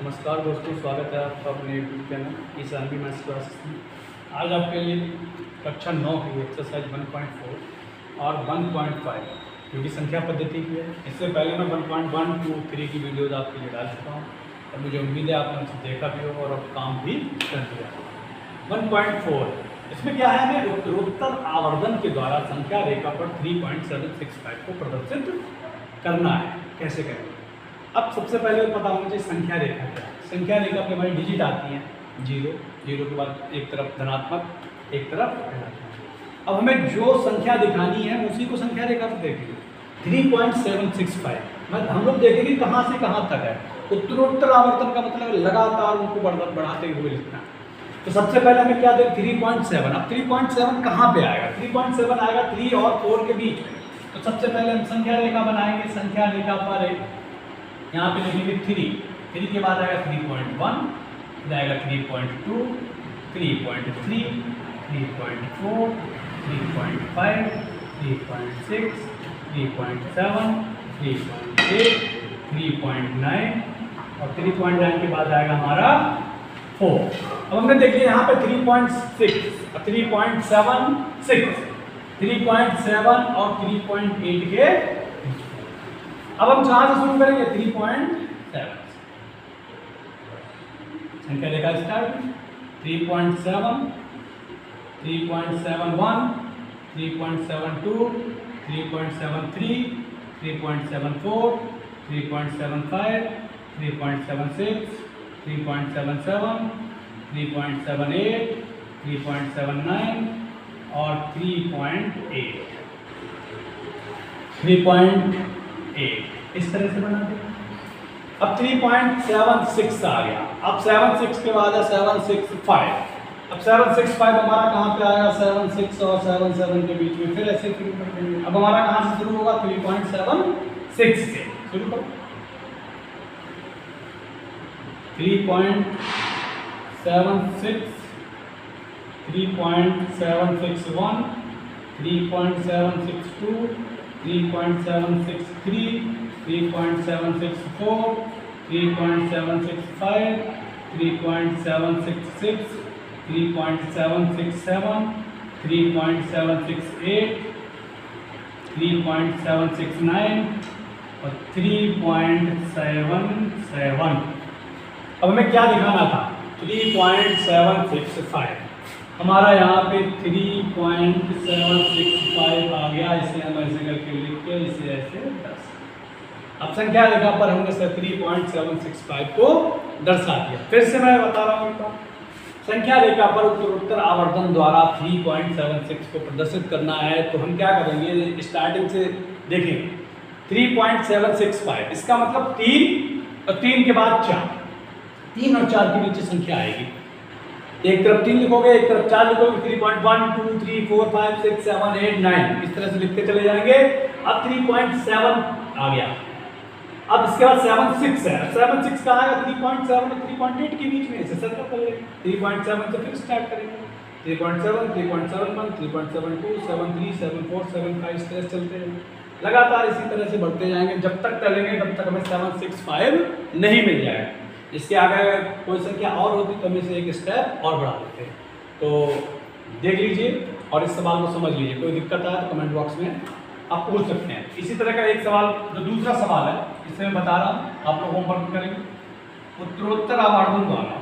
नमस्कार दोस्तों, स्वागत है आपका अपने YouTube channel Ishanvi maths classes में। आज आपके लिए कक्षा 9 की एक्सरसाइज 1.4 और 1.5 जो कि संख्या पद्धति की है। इससे पहले मैं 1.1, 2, 3 की वीडियोज़ आपके लिए डाल चुका हूँ और मुझे उम्मीद है आपने उसे देखा भी होगा और अब काम भी कर दिया। 1.4 इसमें क्या है, हमें उत्तरोत्तर आवर्धन के द्वारा संख्या रेखा पर 3.765 को प्रदर्शित करना है। कैसे करें? अब सबसे पहले पता होना चाहिए संख्या रेखा क्या है। संख्या रेखा पे हमारी डिजिट आती हैं 0 के बाद एक तरफ धनात्मक एक तरफ ऋणात्मक। अब हमें जो संख्या दिखानी है उसी को संख्या रेखा पर देखेंगे। 3.765 मतलब हम लोग देखेंगे कहाँ से कहाँ तक है। उत्तरोत्तर आवर्तन का मतलब लगातार उनको बढ़ाते हुए लिखना। तो सबसे पहले हमें क्या दें, 3.7। अब 3.7 कहाँ पे आएगा? 3.7 आएगा 3 और 4 के बीच में। तो सबसे पहले हम संख्या रेखा बनाएंगे। संख्या रेखा पर यहाँ पे लिखेंगे 3 के बाद आएगा 3.1, फिर आएगा 3.2, 3.3, 3.4, 3.5, 3.6, 3.7, 3.8, 3.9 और 3.9 के बाद आएगा हमारा 4। अब हमने देखिए यहाँ पे 3.6, 3.76, 3.7 और 3.8 के। अब हम कहाँ से शुरू करेंगे? 3.7 संख्या रेखा स्टार्ट। 3.7, 3.71, 3.72, 3.73, 3.74, 3.75, 3.76, 3.77, 3.78, 3.79 और 3.8 इस तरह से बना दें। अब 3.76 आ गया। अब 76 के बाद है 765। अब 765 हमारा कहाँ पे आएगा? 76 और 77 के बीच में। फिर ऐसे शुरू कर देंगे। अब हमारा कहाँ से शुरू होगा? 3.76 से शुरू करो। 3.76, 3.761, 3.762, 3.763, 3.764, 3.765, 3.766, 3.767, 3.768, 3.769 और 3.77। अब हमें क्या दिखाना था? 3.765 हमारा यहाँ पे 3.765 आ गया। इसे हम ऐसे करके लिख के इसे ऐसे 10। अब संख्या रेखा पर हमने 3.765 को दर्शा दिया। फिर से मैं बता रहा हूँ, संख्या रेखा पर उत्तरोत्तर आवर्धन द्वारा 3.76 को प्रदर्शित करना है। तो हम क्या करेंगे? स्टार्टिंग से देखेंगे। 3.765 इसका मतलब 3 और 3 के बाद 4, 3 और 4 के बीच संख्या आएगी। एक तरफ 3 लिखोगे, एक तरफ 4 लिखोगे। 3.1, 2, 3, 4, 5, 6, 7, 8, 9 इस तरह से लिखते चले जाएंगे। अब 3.7 आ गया। अब इसके बाद 76 है। 76 कहाँ आएगा? 3.7 और 3.8 के बीच में। इसे सर्कल कर लेंगे। 3.7 से फिर स्टार्ट करेंगे। 3.7, 3.71, 3.72, 73, 74, 75 इस तरह से चलते हैं। लगातार इसी तरह से बढ़ते जाएंगे। जब तक चलेंगे तब तक हमें 765 नहीं मिल जाएगा। इसके आगे कोई संख्या और होती तो हम इसे एक स्टेप और बढ़ा देते हैं। तो देख लीजिए और इस सवाल को समझ लीजिए। कोई दिक्कत आए तो कमेंट बॉक्स में आप पूछ सकते हैं। इसी तरह का एक सवाल, जो दूसरा सवाल है, इसे मैं बता रहा हूँ, आप लोग होमवर्क करेंगे। उत्तरोत्तर आवर्धन द्वारा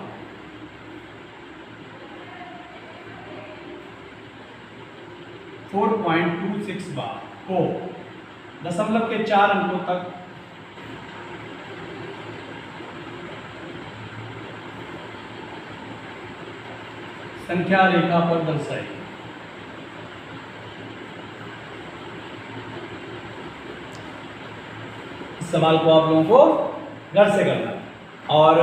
4.26 बार को दशमलव के 4 अंकों तक संख्या रेखा पर दर्शाई। इस सवाल को आप लोगों को घर से करना है। और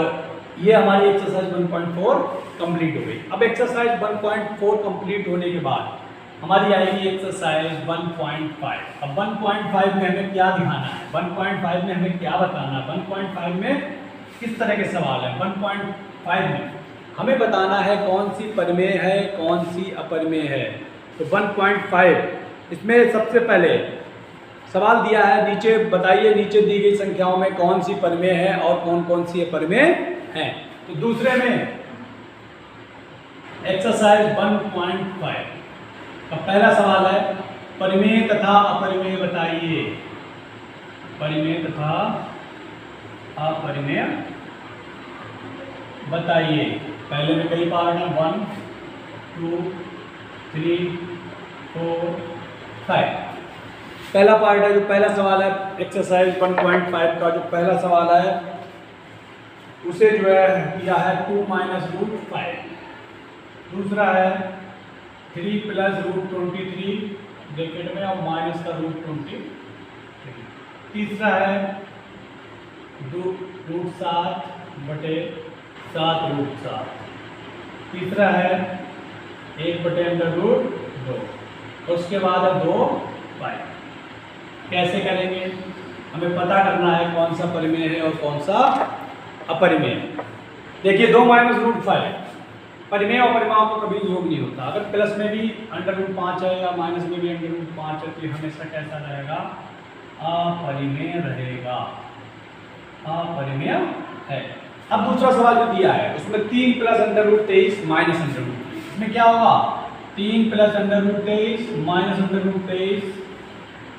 ये हमारी एक्सरसाइज 1.4 कंप्लीट हो गई। अब एक्सरसाइज 1.4 कंप्लीट होने के बाद हमारी आएगी एक्सरसाइज 1.5। अब 1.5 में हमें क्या दिखाना है? 1.5 में हमें क्या बताना है? 1.5 में किस तरह के सवाल है? 1.5 में हमें बताना है कौन सी परिमेय है, कौन सी अपरिमेय है। तो 1.5 इसमें सबसे पहले सवाल दिया है, नीचे बताइए नीचे दी गई संख्याओं में कौन सी परिमेय है और कौन कौन सी अपरिमेय है। तो दूसरे में एक्सरसाइज 1.5 का पहला सवाल है, परिमेय तथा अपरिमेय बताइए। परिमेय तथा अपरिमेय बताइए। पहले में कई पार्ट है, 1 2 3 4 5। पहला पार्ट है, जो पहला सवाल है एक्सरसाइज 1.5 का जो पहला सवाल है उसे जो है किया है 2 माइनस रूट 5। दूसरा है 3 प्लस रूट 23 ब्रैकेट में और माइनस का रूट 23। तीसरा है रूट 7 बटे 7 रूट 7। तीसरा है 1 बटे अंडर रूट 2। उसके बाद है 2 पाई। कैसे करेंगे, हमें पता करना है कौन सा परिमेय है और कौन सा अपरिमेय है। देखिए 2 माइनस रूट 5 परिमेय और परिमाण को कभी योग नहीं होता। अगर प्लस में भी अंडर रूट 5 है या माइनस में भी अंडर रूट 5 है तो ये हमेशा कैसा रहेगा, अपरिमेय रहेगा, अपरिमेय है। अब दूसरा सवाल जो दिया है उसमें 3 plus under root 23 minus under root 23, इसमें क्या होगा 3 plus under root 23 minus under root 23,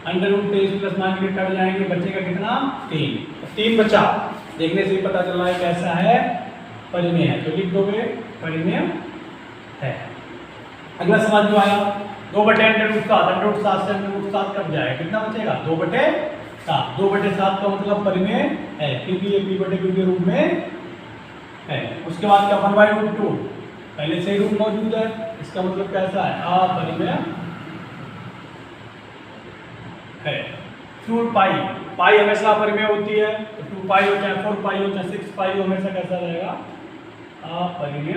under root 23 plus minus के कट जाएंगे, बचेगा कितना 3। 3 बचा, देखने से ही पता चल रहा है कैसा है, परिमेय है। तो लिख दोगे परिमेय है। अगला सवाल जो आया 2 बटे अंडर रूट 7, अंडर रूट 7 से अंडर रूट 7 कट जाएगा, कितना बचेगा 2 बटे 7। 2 बटे 7 का मतलब परिमेय है क्योंकि ये p बटे q के रूप में है। उसके बाद क्या 1/√2 पहले से ही रूट मौजूद है, इसका मतलब कैसा है, अपरिमेय है। 2 पाई, पाई हमेशा अपरिमेय होती है, तो 2 पाई हो चाहे 4 पाई हो चाहे 6 पाई हो, हमेशा कैसा रहेगा, अपरिमेय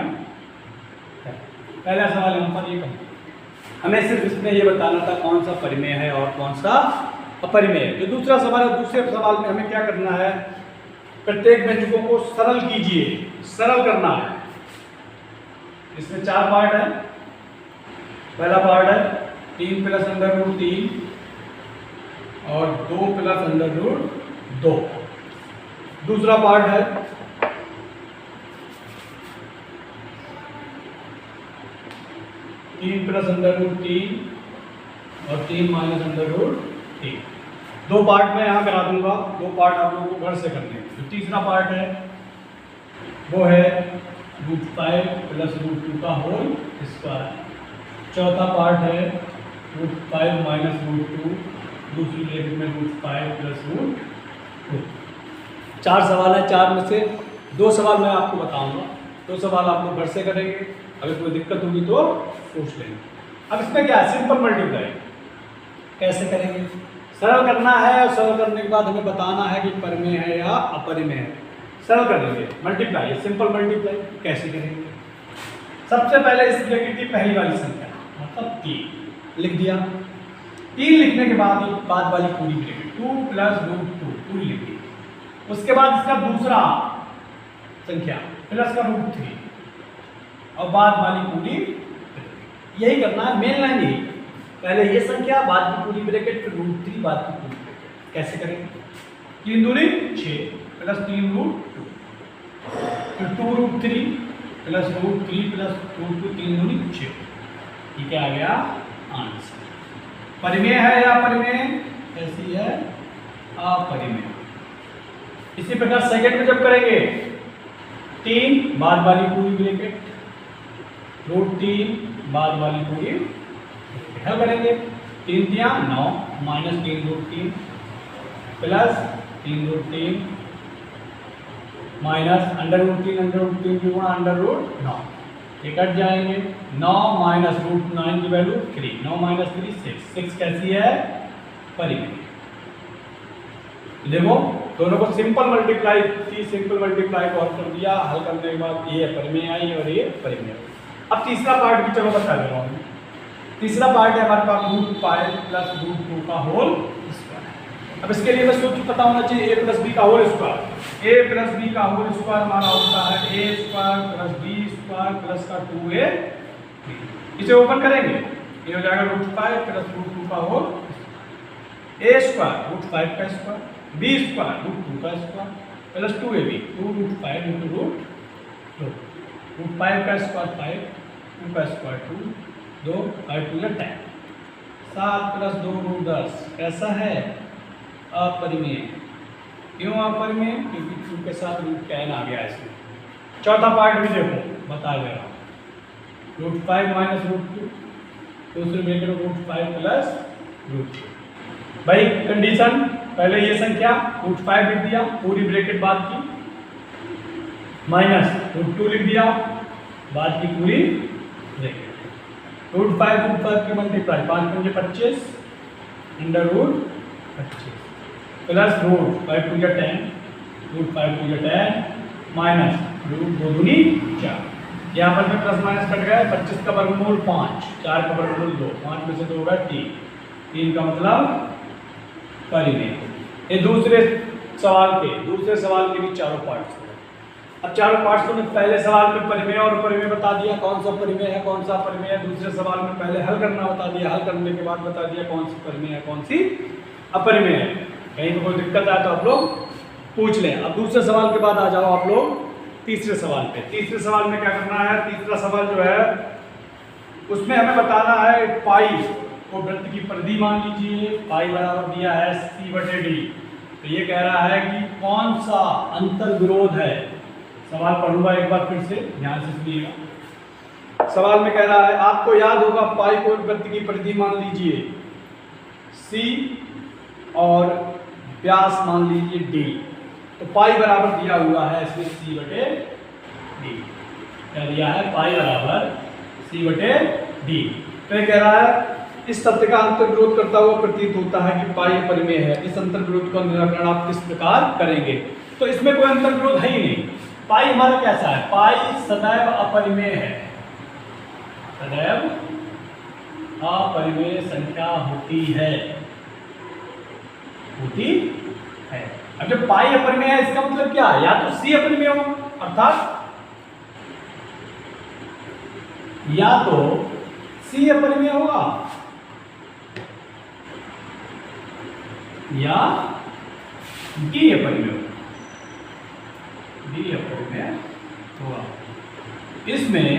है। पहला सवाल यहाँ पर ये हमें सिर्फ इसमें ये बताना था कौन सा परिमेय है और कौन सा अपरिमेय है। जो दूसरा सवाल है, दूसरे सवाल में हमें क्या करना है, प्रत्येक व्यंजकों को सरल कीजिए, सरल करना है। इसमें 4 पार्ट है। पहला पार्ट है 3 प्लस अंडर रूट 3 और 2 प्लस अंडर रूट 2। दूसरा पार्ट है 3 प्लस अंडर रूट 3 और 3 माइनस अंडर रूट 3। 2 पार्ट में यहाँ करा दूंगा, 2 पार्ट आप लोगों को घर से करने हैं। जो तीसरा पार्ट है वो है रूट 5 प्लस रूट 2 का होल स्क्वायर। चौथा पार्ट है रूट 5 माइनस रूट 2, दूसरी ब्रैकेट में रूट 5 प्लस रूट 2। 4 सवाल है, 4 में से 2 सवाल मैं आपको बताऊंगा, 2 सवाल आप लोग घर से करेंगे। अगर कोई दिक्कत होगी तो पूछ लेंगे। अब इसमें क्या है, सिंपल मल्टीप्लाई कैसे करेंगे, सरल करना है और सरल करने के बाद हमें बताना है कि परिमेय है या अपरिमेय है। सरल करेंगे मल्टीप्लाई, सिंपल मल्टीप्लाई कैसे करेंगे। सबसे पहले इस ब्रैकेट की पहली वाली संख्या मतलब 3 लिख दिया। 3 लिखने के बाद वाली पूरी ब्रैकेट 2 प्लस रूट 2 पूरी लिख दी। उसके बाद इसका दूसरा संख्या प्लस का रूट 3 और बाद वाली पूरी, यही करना है, मेन लाइन यही। पहले ये संख्या, बाद की पूरी ब्रैकेट, फिर रूट 3, बाद की पूरी ब्रैकेट। कैसे करेंगे, 3 दूनी 6 प्लस 3 रूट 2, फिर 2 root 3 plus root 3 plus root 2, 3 दूनी 6। ठीक है, आ गया आंसर। परिमेय है या अपरिमेय, कैसी है, अपरिमेय। इसी प्रकार सेकंड में जब करेंगे 3 बाद वाली पूरी ब्रैकेट, रूट 3 बाद वाली पूरी हल करेंगे। 3 दिया 9 minus 3 root 3 plus 3 root 3 minus under root 3 की गुणा अंडर रूट 9, ये कट जाएंगे। 9 माइनस रूट 9 की वैल्यू 3, 9 माइनस 3 6। 6 कैसी है, परिमेय। देखो दोनों को सिंपल मल्टीप्लाई थी, सिंपल मल्टीप्लाई को हल कर दिया, हल करने के बाद ये परिमेय आई और ये परिमेय। अब तीसरा पार्ट भी चलो बता दे रहा हूँ। तीसरा पार्ट है हमारे पास रूट 5 प्लस रूट 2 का होल स्क्वायर। अब इसके लिए बस कुछ पता होना चाहिए, a प्लस बी का whole square. a plus B का होल स्क्वायर हमारा होता है a square plus B square plus का 2a। इसे ओपन करेंगे, ये हो जाएगा रूट 5 प्लस रूट 2 का होल। ए स्क्वायर रूट 5 का स्क्वायर, बी स्क्वायर रूट 2 का square plus 2ab 2 root 5 into root 2, root 5 का स्क्वायर 5, 2 का स्क्वायर 2, 2 5 2 10, 7 प्लस 2 रूट 10 कैसा है? अपरिमेय। क्यों अपरिमेय? क्योंकि 2 के साथ रूट कैन आ गया इसमें। चौथा पार्ट भी देखो, बता दे रहा हूँ। रूट 5 माइनस रूट 2, दूसरे ब्रैकेट में रूट 5 प्लस रूट 2। भाई कंडीशन, पहले ये संख्या रूट 5 लिख दिया, पूरी ब्रैकेट बाद की, माइनस रूट 2 लिख दिया, बाद की पूरी ब्रैकेट। रूट 5 की मल्टीप्लाई 5 पंजे 25 under root 25 plus root 5 2 10, root 5 2 10 minus root 2 दूनी 4। यहाँ पर में प्लस माइनस कट गया, 25 का वर्गमूल 5, 4 का वर्गमूल 2, 5 में से 2 होगा 3 का मतलब परिमेय। ये दूसरे सवाल के भी चारों पार्ट्स हो गए। अब चारों पार्ट्स को पहले सवाल में परिमेय और अपरिमेय बता दिया, कौन सा परिमेय है कौन सा अपरिमेय है। दूसरे सवाल में पहले हल करना बता दिया, हल करने के बाद बता दिया कौन सी परिमेय है कौन सी अपरिमेय है। कहीं पर कोई दिक्कत आए तो आप लोग पूछ लें। अब दूसरे सवाल के बाद आ जाओ आप लोग तीसरे सवाल पे। तीसरे सवाल में क्या करना है? तीसरा सवाल जो है उसमें हमें बताना है पाई को वृत्त की परिधि मान लीजिए, पाई बराबर दिया है c/d। तो ये कह रहा है कि कौन सा अंतर विरोध है। सवाल पढ़ूंगा एक बार फिर से, ध्यान से सुनिएगा। सवाल में कह रहा है, आपको याद होगा पाई को वृत्त की परिधि मान लीजिए c और व्यास मान लीजिए d। तो पाई बराबर दिया हुआ है इसमें c/d। क्या दिया है? पाई बराबर c/d। तो ये कह रहा है इस तथ्य का अंतर विरोध करता हुआ प्रतीत होता है कि पाई अपरिमेय है। इस अंतर विरोध का निराकरण आप किस प्रकार करेंगे? तो इसमें कोई अंतर विरोध है ही नहीं। पाई हमारा कैसा है? पाई सदैव अपरिमेय है, सदैव अपरिमेय संख्या होती है। अब जब पाई अपरिमेय है इसका मतलब क्या है? या तो c अपरिमेय हो, अर्थात या तो c अपरिमेय होगा या d अपरिमेय होगा। d अपरिमेय होगा। इसमें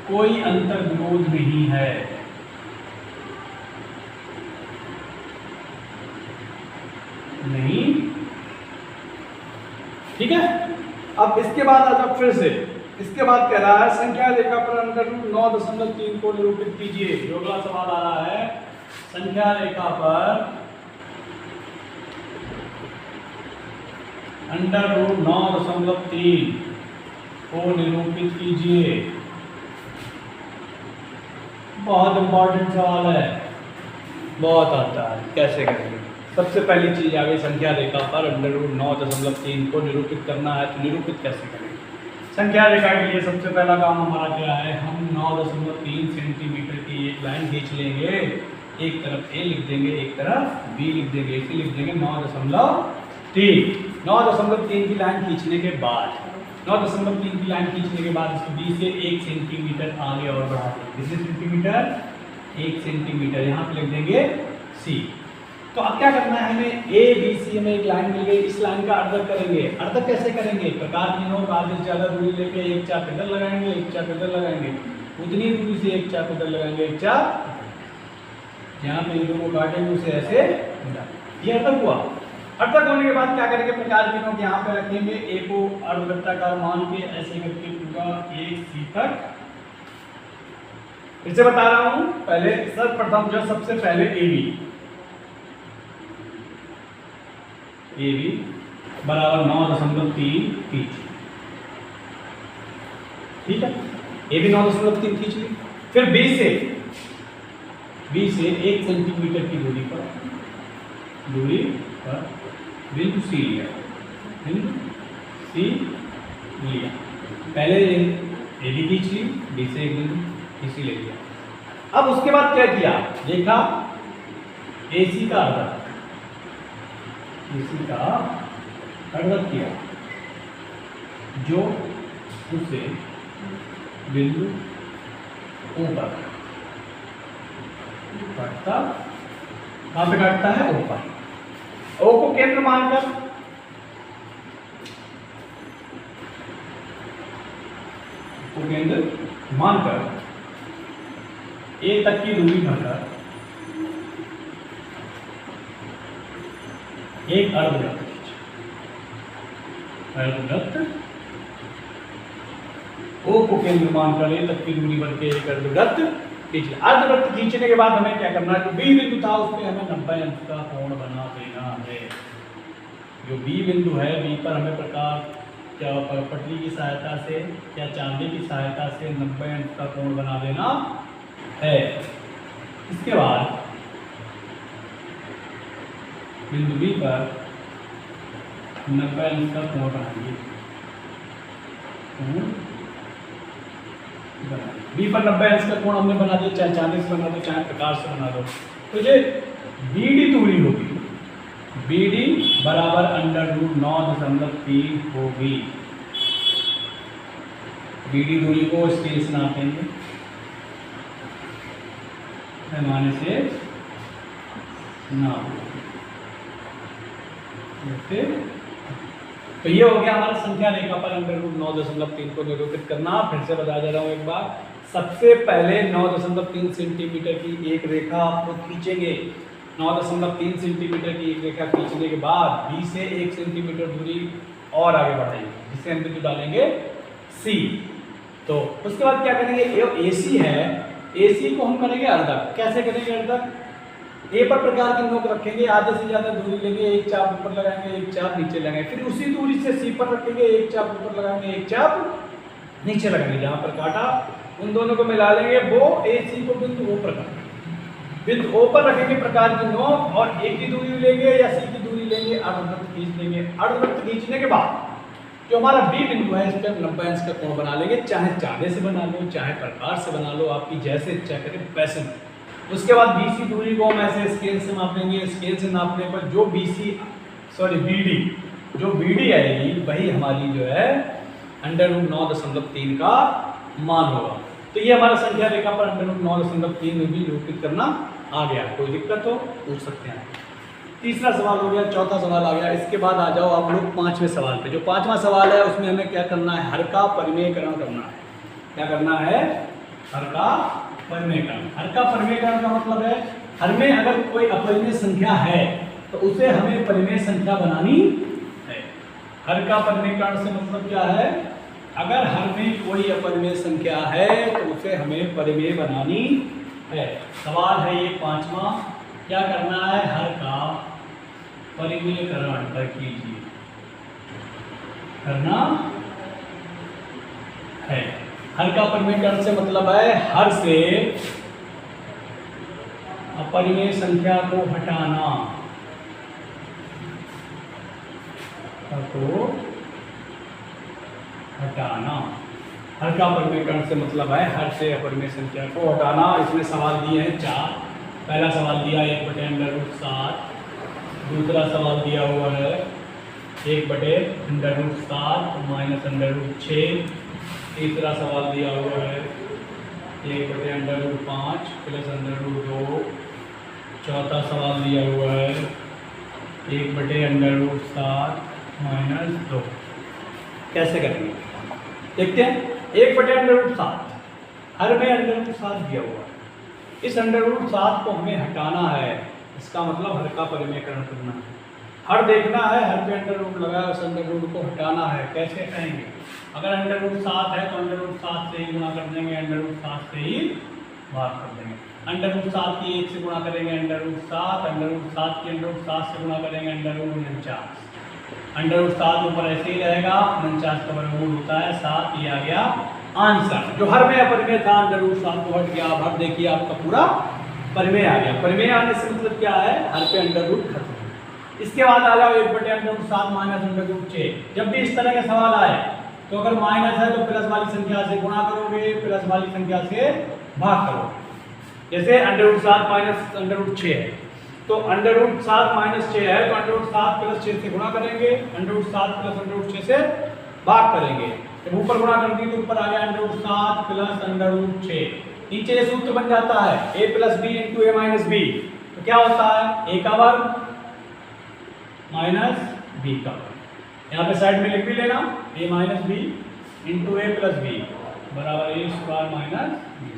कोई अंतर विरोध नहीं है। नहीं, ठीक है। अब इसके बाद आ जाओ फिर से। इसके बाद कह रहा है संख्या रेखा पर अंडर रूट 9.3 को निरूपित कीजिए। जो अगला सवाल आ रहा है, संख्या रेखा पर अंडर रूट 9.3 को निरूपित कीजिए। बहुत इंपॉर्टेंट सवाल है, बहुत आता है। कैसे करेंगे? सबसे पहली चीज आ गई, संख्या रेखा पर अंडर रूट 9.3 को निरूपित करना है। तो निरूपित कैसे करेंगे? संख्या रेखा के लिए सबसे पहला काम हमारा क्या है? हम 9.3 सेंटीमीटर की एक लाइन खींच लेंगे। एक तरफ ए लिख देंगे, एक तरफ बी लिख देंगे। इसे लिख देंगे 9.3। 9.3 की लाइन खींचने के बाद 9.3 की लाइन खींचने के बाद इसको बी से 1 सेंटीमीटर आगे और बढ़ा देंगे। कितने सेंटीमीटर? 1 सेंटीमीटर। यहाँ पे लिख देंगे सी। तो अब क्या करना है हमें? ए बी सी में एक लाइन मिल गई, इस लाइन का अर्धक करेंगे। अर्धक कैसे करेंगे? प्रकार की नोक आधे से ज़्यादा दूरी लेके एक चाप इधर लगाएंगे, एक चाप इधर लगाएंगे। उतनी दूरी से एक चाप इधर लगाएंगे, एक चाप यहाँ पे दोनों काटेंगे, उसे ऐसे ये अर्धक हुआ। अर्धक होने के बाद क्या करेंगे? प्रकार की नोक यहाँ पे रखेंगे, ए को अर्धवृत्ताकार मान के ऐसे करके पूरा एक सी तक। फिर से बता रहा हूँ, पहले सर्वप्रथम जो सबसे पहले ए बी बराबर 9.3 खींच, ठीक है। ए बी 9.3 खींच ली। फिर बी से 1 सेंटीमीटर की दूरी पर बिंदु सी लिया, पहले ए बी खींच ली, बी से एक बिंदु सी ले लिया। अब उसके बाद क्या किया? देखा ए सी का अर्धक, इसी का अर्धक किया, जो उसे बिंदु O पर पड़ता कहाँ पे काटता है? ओ पर। ओ को केंद्र मानकर ए तक की दूरी भरकर एक अर्धवृत्त ओ को केंद्र मानकर ए तक की दूरी भर के एक अर्धवृत्त खींच। अर्धवृत्त खींचने के बाद हमें क्या करना है? जो बी बिंदु था उस पर हमें 90 अंश का कोण बना देना है। जो बी बिंदु है, बी पर हमें प्रकाश क्या पटरी की सहायता से या चांदी की सहायता से 90 अंश का कोण बना देना है। इसके बाद बिंदु बी पर 90 अंश का कोण बनाएंगे। बी पर 90 अंश का कोण हमने बना दिया, चाहे चांदी से बना दो चाहे प्रकाश से बना दो। तो ये बी डी दूरी होगी, बी डी बराबर √9.3 होगी। बी डी दूरी को स्केल से नापेंगे, पैमाने से नाप। तो ये हो गया हमारा संख्या रेखा पर √9.3 को निरूपित करना। फिर से बता दे रहा हूँ एक बार। सबसे पहले 9.3 सेंटीमीटर की एक रेखा आपको खींचेंगे। 9.3 सेंटीमीटर की एक रेखा खींचने के बाद बी से 1 सेंटीमीटर दूरी और आगे बढ़ाएंगे, जिससे हम बिंदु डालेंगे सी। तो उसके बाद क्या करेंगे? ये एसी है, एसी को हम करेंगे अर्धक। कैसे करेंगे अर्धक? ए पर प्रकार की नोक रखेंगे, आधे से ज्यादा दूरी लेंगे, एक चाप ऊपर लगाएंगे, एक चाप नीचे लगाएंगे। फिर उसी दूरी से सी पर रखेंगे, एक चाप ऊपर लगाएंगे, एक चाप नीचे लगाएंगे। जहां पर काटा उन दोनों को मिला लेंगे, वो एसी को बिंदु ओ पर रखेंगे। बिंदु ओ पर रखेंगे प्रकार की नोक और ए की दूरी लेंगे या सी की दूरी लेंगे, अर्धवृत्त खींच लेंगे। अर्धवृत्त खींचने के बाद जो हमारा बी बिंदु है, इस पर 90 अंश का कोण बना लेंगे। चाहे चांदे से बना लो, चाहे प्रकार से बना लो, आपकी जैसे इच्छा करें वैसे। उसके बाद BC दूरी को हम ऐसे स्केल से नापेंगे। स्केल से नापने पर जो BD जो BD आएगी वही हमारी जो है √9.3 का मान होगा। तो ये हमारा संख्या रेखा पर √9.3 में भी निरूपित करना आ गया। कोई दिक्कत हो पूछ सकते हैं। तीसरा सवाल हो गया, चौथा सवाल आ गया। इसके बाद आ जाओ आप लोग पांचवें सवाल पे। जो पांचवा सवाल है उसमें हमें क्या करना है? हर का परिमेयकरण करना है। क्या करना है? हर का परिमेयकरण। हर का परिमेयकरण का मतलब है हर में अगर कोई अपरिमेय संख्या है तो उसे हमें परिमेय संख्या बनानी है। हर का परिमेयकरण से मतलब क्या है? अगर हर में कोई अपरिमेय संख्या है तो उसे हमें परिमेय बनानी है। सवाल है ये पांचवा। क्या करना है? हर का परिमेयकरण कर कीजिए, करना है। हर का परिमेयकरण से मतलब है हर से अपरिमेय संख्या को हटाना, को हटाना। हर का परिमेयकरण से मतलब है हर से अपरिमेय संख्या को हटाना। इसमें सवाल दिए हैं 4। पहला सवाल दिया 1/√7, दूसरा सवाल दिया हुआ है 1/√7 -√6, तीसरा सवाल दिया हुआ है 1/√5 +√2, चौथा सवाल दिया हुआ है 1/√7 -2। कैसे करेंगे देखते हैं। 1/√7 हर में √7 दिया हुआ है। इस √7 को हमें हटाना है। इसका मतलब हर का परिमेयकरण करना है। हर देखना है, हर पे √ लगा है, उस √ को हटाना है। कैसे हटाएंगे? अगर √7 है तो √7 से ही गुणा कर देंगे, √7 से ही भाग कर देंगे। √7 की 1 से गुणा करेंगे √7, √7 की √7 से गुणा करेंगे √49। √7 ऊपर ऐसे ही रहेगा, 49 का वर्गमूल होता है 7। ये आ गया आंसर। जो हर में अपरिमेय था √7 को हट गया। अब हर देखिए आपका पूरा परिमेय आ गया। परिमेय आने से मतलब क्या है? हर पे √ खत्म। इसके बाद आ जाओ 1/√7 -√6। जब भी इस तरह के सवाल आए तो अगर माइनस है तो प्लस वाली संख्या से गुणा करोगे, प्लस वाली संख्या से भाग करोगे। जैसे √7 -√6 है तो √7 - 6 है तो √7 + 6 से गुणा करेंगे, √7 + √6 से भाग करेंगे। जब ऊपर गुणा कर दी तो ऊपर आ गया √7 + √6। नीचे ये सूत्र बन जाता है a + b × a - b तो क्या होता है a का वर्ग माइनस b का वर्ग। यहाँ पे साइड में लिख भी लेना a minus B into A plus B बराबर A square minus B.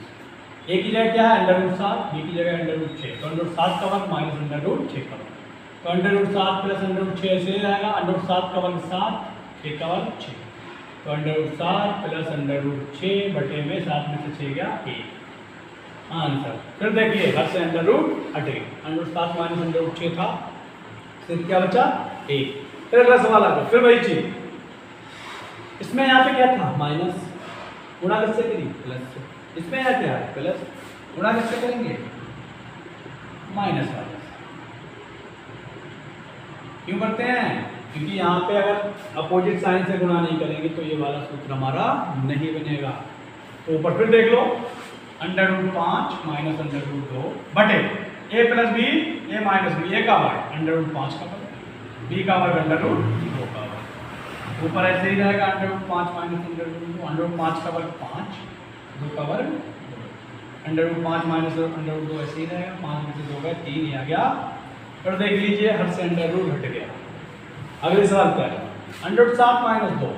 A की जगह क्या है √7, बी की जगह √6, तो √7 का वर्ग माइनस √6 का वर्ग, तो √7 प्लस √6 ऐसे ही रहेगा। √7 का वर्ग 7, 6 का वर्ग 6, तो √7 प्लस √6 बटे में 7 में से 6 गया 1 आंसर। फिर देखिए घर से √ हट गई, √7 माइनस √6 था, फिर क्या बचा 1। फिर अगला सवाल आ गया, फिर वही चीज, इसमें यहाँ पे क्या था माइनस, गुणा किससे करी प्लस से, इसमें यहाँ क्या है प्लस, गुणा किससे करेंगे माइनस वाले। क्यों करते हैं, क्योंकि यहाँ पे अगर अपोजिट साइन से गुणा नहीं करेंगे तो ये वाला सूत्र हमारा नहीं बनेगा। तो ऊपर फिर देख लो √5 माइनस √2 बटे a plus B A minus B, A का वर्ग √5 का वर्ग, b का वर्ग √2 का वर्ग, ऊपर ऐसे ही रहेगा √5 माइनस √2, √5 का वर्ग 5, 2 का वर्ग, √5 माइनस √2 ऐसे ही रहेगा, 5 में से 2 गए 3 ही आ गया। फिर देख लीजिए हर से √ हट गया। अगले सवाल क्या है, √7 माइनस 2,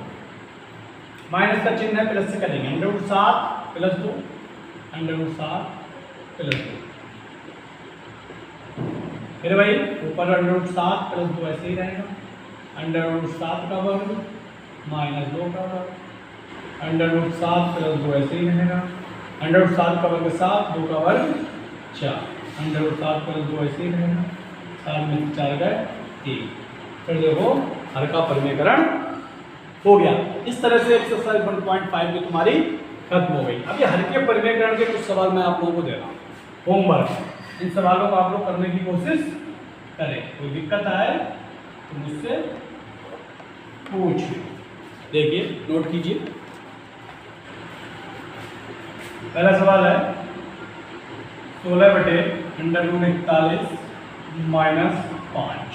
माइनस का चिन्ह है प्लस से करेंगे, √7 प्लस 2, √7 प्लस 2, फिर वही ऊपर √7 प्लस 2 ऐसे ही रहेगा, √7 का वर्ग माइनस 2 का वर्ग, √7 प्लस 2 ऐसे ही रहेगा, √7 का वर्ग 7, 2 का वर्ग 4, √7 प्लस 2 ऐसे ही रहेगा, 7 में 4 गए 3। फिर देखो हर का परिमेयकरण हो गया। इस तरह से एक्सरसाइज 1.5 की तुम्हारी खत्म हो गई। अब ये हर के परिमेयकरण के कुछ सवाल मैं आप लोगों को दे रहा हूँ, होमवर्क, इन सवालों को आप लोग करने की कोशिश करें, कोई दिक्कत आए तो मुझसे पूछिए। देखिए नोट कीजिए, पहला सवाल है 16 बटे √41 माइनस 5।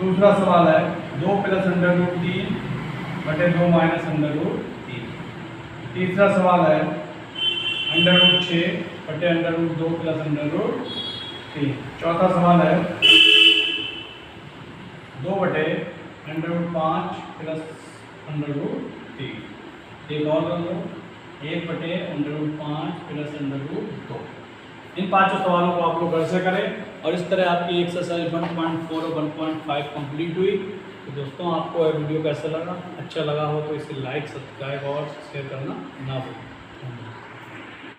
दूसरा सवाल है 2 प्लस √3 बटे 2 माइनस √3। तीसरा सवाल है √6 बटे √2 प्लस √3। चौथा सवाल है 2 बटे √5 प्लस √3। एक और कर लो 1 बटे √5 प्लस √2। इन पांचों सवालों को आप लोग घर से करें और इस तरह आपकी एक्सरसाइज 1.4 और 1.5 कंप्लीट हुई। तो दोस्तों आपको यह वीडियो कैसा लगा, अच्छा लगा हो तो इसे लाइक, सब्सक्राइब और शेयर करना ना भूलें।